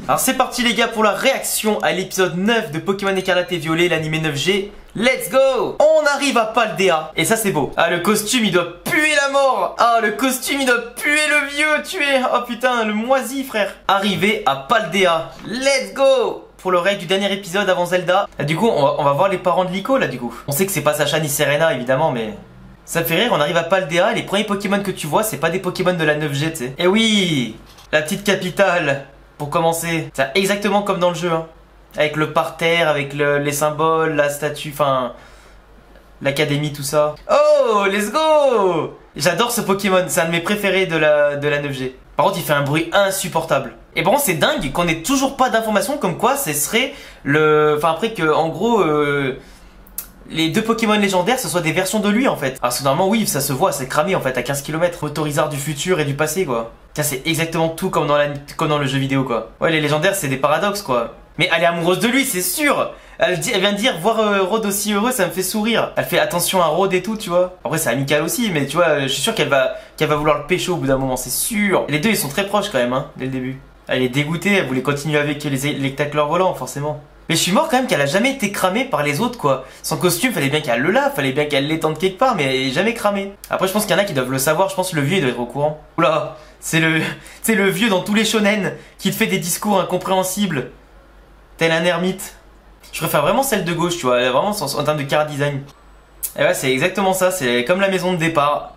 Alors c'est parti les gars pour la réaction à l'épisode 9 de Pokémon Écarlate et Violet, l'animé 9G. Let's go! On arrive à Paldea. Et ça c'est beau. Ah le costume il doit puer la mort. Ah le costume il doit puer le vieux tuer. Oh putain le moisi frère. Arrivé à Paldea. Let's go! Pour le reste du dernier épisode avant Zelda. Ah, du coup on va voir les parents de Liko là du coup. On sait que c'est pas Sacha ni Serena évidemment mais... Ça me fait rire, on arrive à Paldea, les premiers Pokémon que tu vois c'est pas des Pokémon de la 9G tu sais. Et oui! La petite capitale. Pour commencer, c'est exactement comme dans le jeu, hein. Avec le parterre, avec les symboles, la statue, enfin... L'académie, tout ça. Oh, let's go! J'adore ce Pokémon, c'est un de mes préférés de la 9G. Par contre, il fait un bruit insupportable. Et par contre, c'est dingue qu'on ait toujours pas d'informations comme quoi ce serait le... Enfin, après que, en gros... les deux Pokémon légendaires, ce soit des versions de lui en fait. Alors normalement oui, ça se voit, c'est cramé en fait à 15 km. Autorisard du futur et du passé quoi. Tiens, c'est exactement tout comme dans le jeu vidéo quoi. Ouais, les légendaires c'est des paradoxes quoi. Mais elle est amoureuse de lui, c'est sûr. Elle vient de dire, voir Rod aussi heureux, ça me fait sourire. Elle fait attention à Rod et tout, tu vois. Après c'est amical aussi, mais tu vois, je suis sûr qu'elle va vouloir le pécho au bout d'un moment, c'est sûr. Les deux ils sont très proches quand même, hein, dès le début. Elle est dégoûtée, elle voulait continuer avec les tacleurs volants forcément. Mais je suis mort quand même qu'elle a jamais été cramée par les autres quoi. Son costume, fallait bien qu'elle le lave, fallait bien qu'elle l'étende quelque part, mais elle est jamais cramée. Après je pense qu'il y en a qui doivent le savoir, je pense que le vieux il doit être au courant. Oula, c'est le vieux dans tous les shonen qui te fait des discours incompréhensibles. Tel un ermite. Je préfère vraiment celle de gauche, tu vois, elle est vraiment en termes de car design. Et ouais, c'est exactement ça, c'est comme la maison de départ.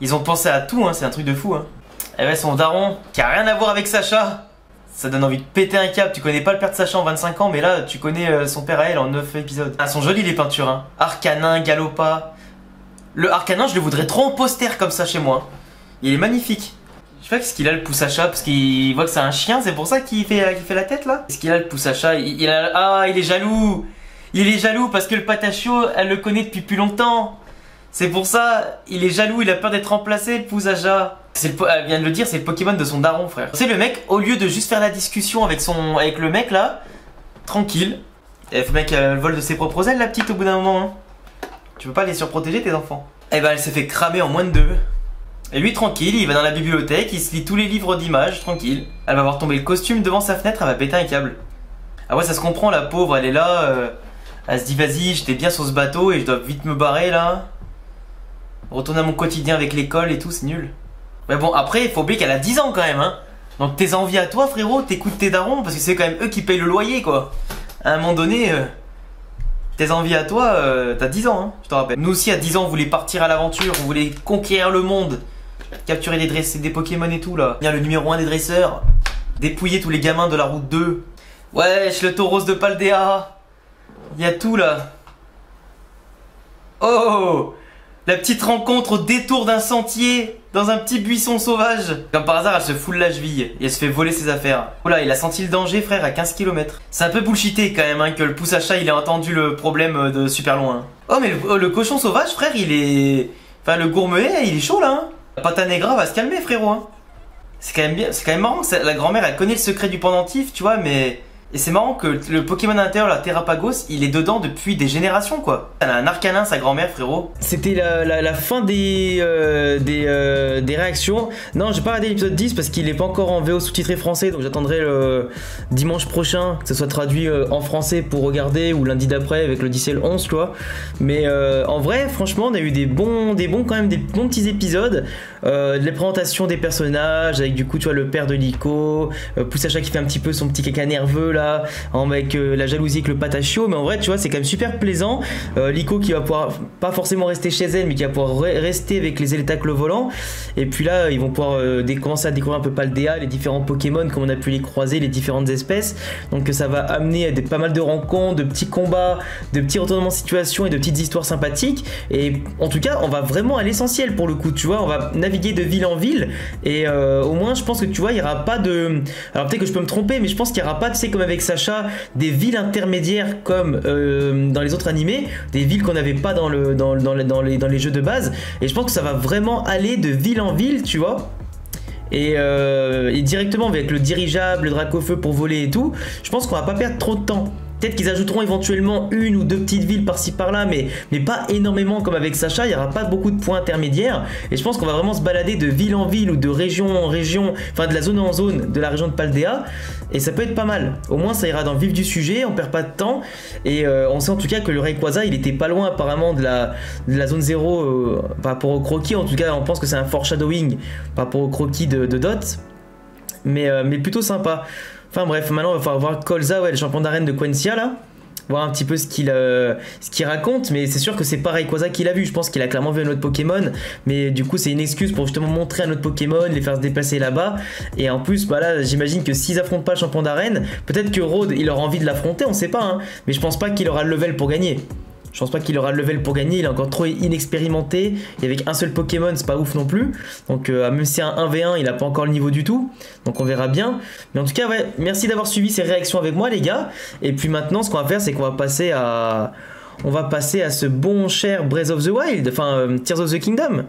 Ils ont pensé à tout, hein, c'est un truc de fou. Hein. Et ouais, son daron, qui a rien à voir avec Sacha. Ça donne envie de péter un câble, tu connais pas le père de Sacha en 25 ans, mais là tu connais son père à elle en 9 épisodes. Ah, sont jolies les peintures, hein. Arcanin, Galopa. Le Arcanin, je le voudrais trop en poster comme ça chez moi. Il est magnifique. Je sais pas qu'est-ce qu'il a le Poussacha, parce qu'il voit que c'est un chien, c'est pour ça qu'il fait la tête là. Qu'est-ce qu'il a le Poussacha? Il est jaloux. Il est jaloux parce que le Patachio, elle le connaît depuis plus longtemps. C'est pour ça, il est jaloux, il a peur d'être remplacé le Poussacha. Elle vient de le dire, c'est le Pokémon de son daron, frère. C'est le mec, au lieu de juste faire la discussion avec le mec là, tranquille. Il faut bien qu'elle vole de ses propres ailes, la petite, au bout d'un moment. Hein. Tu peux pas les surprotéger, tes enfants. Et ben, elle s'est fait cramer en moins de 2. Et lui, tranquille, il va dans la bibliothèque, il se lit tous les livres d'images, tranquille. Elle va voir tomber le costume devant sa fenêtre, elle va péter un câble. Ah ouais, ça se comprend, la pauvre, elle est là. Elle se dit, vas-y, j'étais bien sur ce bateau et je dois vite me barrer là. Retourner à mon quotidien avec l'école et tout, c'est nul. Mais bon, après, il faut oublier qu'elle a 10 ans quand même, hein. Donc tes envies à toi, frérot, t'écoutes tes darons, parce que c'est quand même eux qui payent le loyer, quoi. À un moment donné, tes envies à toi, t'as 10 ans, hein, je te rappelle. Nous aussi, à 10 ans, on voulait partir à l'aventure, on voulait conquérir le monde. Capturer des Pokémon et tout, là. Bien le numéro 1 des dresseurs. Dépouiller tous les gamins de la route 2. Wesh, le tauros de Paldea. Il y a tout, là. Oh! La petite rencontre au détour d'un sentier, dans un petit buisson sauvage. Comme par hasard, elle se fout de la cheville et elle se fait voler ses affaires. Oh là, il a senti le danger, frère, à 15 km. C'est un peu bullshité quand même, hein, que le Poussacha, il ait entendu le problème de super loin. Oh, mais le cochon sauvage, frère, il est... Enfin, le gourmet, il est chaud, là, hein. La Pata Negra va se calmer, frérot, hein. C'est quand même bien, c'est quand même marrant que la grand-mère, elle connaît le secret du pendentif, tu vois, mais... Et c'est marrant que le Pokémon à l'intérieur, la Terrapagos, il est dedans depuis des générations quoi. Elle a un Arcanin, sa grand-mère, frérot. C'était la fin des réactions. Non, j'ai pas regardé l'épisode 10 parce qu'il est pas encore en VO sous-titré français. Donc j'attendrai le dimanche prochain que ça soit traduit en français pour regarder, ou lundi d'après avec le 10 et le 11, tu vois. Mais en vrai, franchement, on a eu des bons quand même, des bons petits épisodes. Les présentations des personnages avec du coup, tu vois, le père de Liko, Poussacha qui fait un petit peu son petit caca nerveux là, avec la jalousie avec le Patachio, mais en vrai tu vois c'est quand même super plaisant. Liko qui va pouvoir pas forcément rester chez elle mais qui va pouvoir rester avec les élétacles volants, et puis là ils vont pouvoir commencer à découvrir un peu Paldea, les différents Pokémon comme on a pu les croiser, les différentes espèces, donc ça va amener pas mal de rencontres, de petits combats, de petits retournements de situation et de petites histoires sympathiques. Et en tout cas on va vraiment à l'essentiel pour le coup, tu vois, on va naviguer de ville en ville, et au moins je pense que tu vois il y aura pas de, alors peut-être que je peux me tromper, mais je pense qu'il y aura pas, tu sais, comme avec Sacha, des villes intermédiaires comme dans les autres animés, des villes qu'on n'avait pas dans les jeux de base. Et je pense que ça va vraiment aller de ville en ville, tu vois. Et directement avec le dirigeable, le Dracofeu pour voler et tout, je pense qu'on va pas perdre trop de temps. Peut-être qu'ils ajouteront éventuellement une ou deux petites villes par-ci par-là, mais pas énormément comme avec Sacha, il n'y aura pas beaucoup de points intermédiaires. Et je pense qu'on va vraiment se balader de ville en ville ou de région en région, enfin de la zone en zone de la région de Paldea. Et ça peut être pas mal. Au moins ça ira dans le vif du sujet, on perd pas de temps. Et on sait en tout cas que le Rayquaza, il était pas loin apparemment de la zone 0 par rapport au croquis. En tout cas, on pense que c'est un foreshadowing par rapport au croquis de Dot. Mais plutôt sympa. Enfin bref, maintenant il va falloir voir Colza, ouais, le champion d'arène de Quentia là. Voir un petit peu ce qu'il raconte, mais c'est sûr que c'est pas Rayquaza qu'il a vu. Je pense qu'il a clairement vu un autre Pokémon, mais du coup c'est une excuse pour justement montrer un autre Pokémon, les faire se déplacer là-bas. Et en plus, bah là, j'imagine que s'ils affrontent pas le champion d'arène, peut-être que Rode il aura envie de l'affronter, on sait pas, hein, mais je pense pas qu'il aura le level pour gagner. Je pense pas qu'il aura le level pour gagner, il est encore trop inexpérimenté, et avec un seul Pokémon c'est pas ouf non plus, donc même si un 1v1 il a pas encore le niveau du tout, donc on verra bien. Mais en tout cas ouais, merci d'avoir suivi ces réactions avec moi les gars, et puis maintenant ce qu'on va faire c'est qu'on va passer à... ce bon cher Breath of the Wild, enfin Tears of the Kingdom.